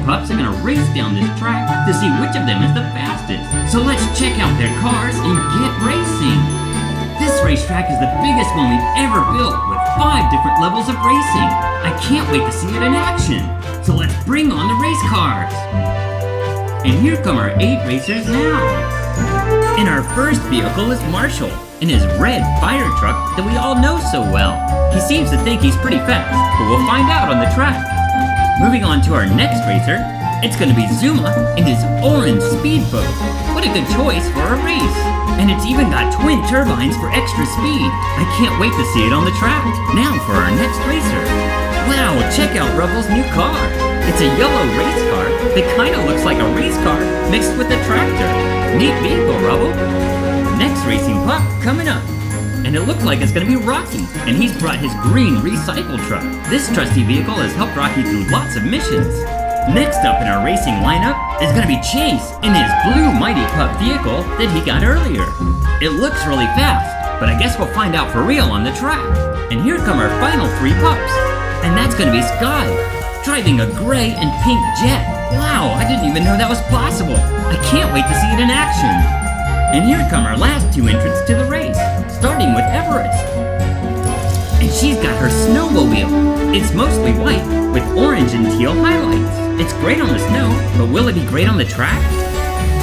pups are gonna race down this track to see which of them is the fastest. So let's check out their cars and get racing. This racetrack is the biggest one we've ever built with 5 different levels of racing. I can't wait to see it in action. So let's bring on the race cars. And here come our 8 racers now. And our first vehicle is Marshall in his red fire truck that we all know so well. He seems to think he's pretty fast, but we'll find out on the track. Moving on to our next racer, it's going to be Zuma in his orange speedboat. What a good choice for a race. And it's even got twin turbines for extra speed. I can't wait to see it on the track. Now for our next racer. Wow, check out Rubble's new car. It's a yellow race car that kind of looks like a race car mixed with a tractor. Neat vehicle, Rubble. Next racing pup coming up. And it looks like it's going to be Rocky, and he's brought his green recycle truck. This trusty vehicle has helped Rocky through lots of missions. Next up in our racing lineup is going to be Chase in his blue Mighty Pup vehicle that he got earlier. It looks really fast, but I guess we'll find out for real on the track. And here come our final 3 pups, and that's going to be Sky, driving a gray and pink jet. Wow, I didn't even know that was possible. I can't wait to see it in action. And here come our last 2 entrants to the race, starting with Everest. And she's got her snowmobile. It's mostly white with orange and teal highlights. It's great on the snow, but will it be great on the track?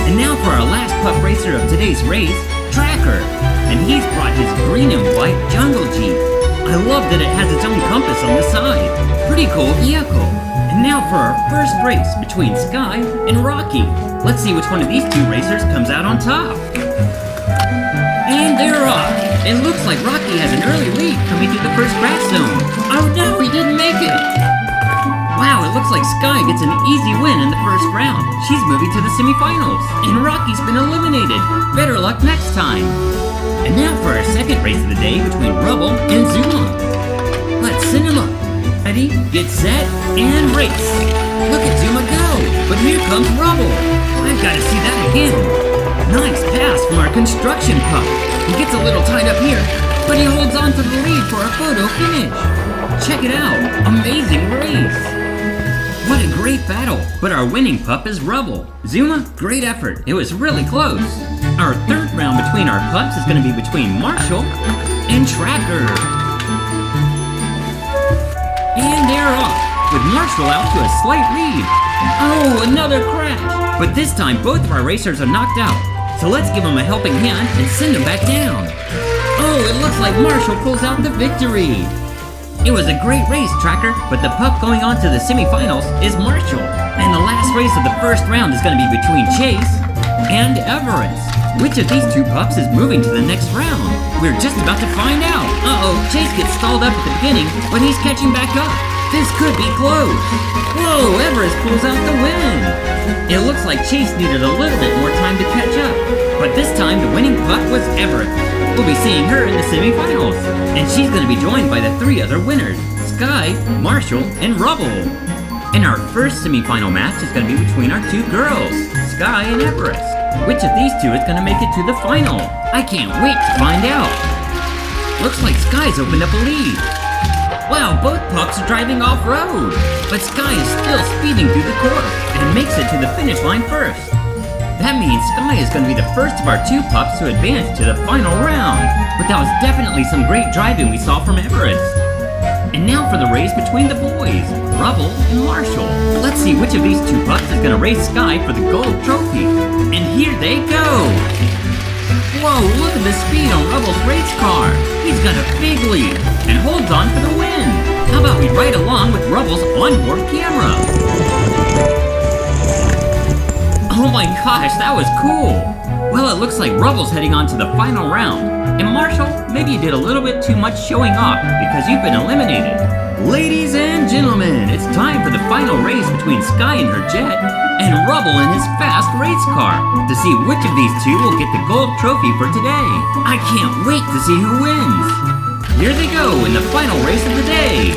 And now for our last pup racer of today's race, Tracker. And he's brought his green and white jungle Jeep. I love that it has its own compass on the side. Pretty cool vehicle. And now for our first race between Sky and Rocky. Let's see which one of these 2 racers comes out on top. And they're off. It looks like Rocky has an early lead coming through the first grass zone. Oh no, he didn't make it. Wow, it looks like Sky gets an easy win in the first round. She's moving to the semifinals. And Rocky's been eliminated. Better luck next time. And now for our second race of the day between Rubble and Zuma. Let's send them up. Ready, get set, and race. Look at Zuma go. But here comes Rubble. I've got to see that again. Nice pass from our construction pup. He gets a little tied up here, but he holds on to the lead for a photo finish. Check it out. Amazing race. What a great battle. But our winning pup is Rubble. Zuma, great effort. It was really close. Our third round between our pups is going to be between Marshall and Tracker. And they're off, with Marshall out to a slight lead. Oh, another crash. But this time, both of our racers are knocked out. So let's give them a helping hand and send them back down. Oh, it looks like Marshall pulls out the victory. It was a great race, Tracker, but the pup going on to the semifinals is Marshall. And the last race of the first round is going to be between Chase and Everest. Which of these 2 pups is moving to the next round? We're just about to find out. Uh-oh, Chase gets stalled up at the beginning, but he's catching back up. This could be close. Whoa, Everest pulls out the win. It looks like Chase needed a little bit more time to catch up. But this time, the winning pup was Everest. We'll be seeing her in the semifinals. And she's going to be joined by the 3 other winners, Sky, Marshall, and Rubble. And our first semifinal match is going to be between our 2 girls, Sky and Everest. Which of these 2 is going to make it to the final? I can't wait to find out. Looks like Sky's opened up a lead. Wow, both pups are driving off-road. But Sky is still speeding through the course and makes it to the finish line first. That means Sky is going to be the first of our 2 pups to advance to the final round. But that was definitely some great driving we saw from Everest. And now for the race between the boys, Rubble and Marshall. Let's see which of these 2 pups is going to race Sky for the gold trophy. And here they go. Whoa, look at the speed on Rubble's race car. He's got a big lead and holds on for the win. How about we ride along with Rubble's onboard camera? Oh my gosh, that was cool. Well, it looks like Rubble's heading on to the final round. And Marshall, maybe you did a little bit too much showing off because you've been eliminated. Ladies and gentlemen, it's time for the final race between Sky and her jet and Rubble in his fast race car to see which of these 2 will get the gold trophy for today. I can't wait to see who wins. Here they go in the final race of the day.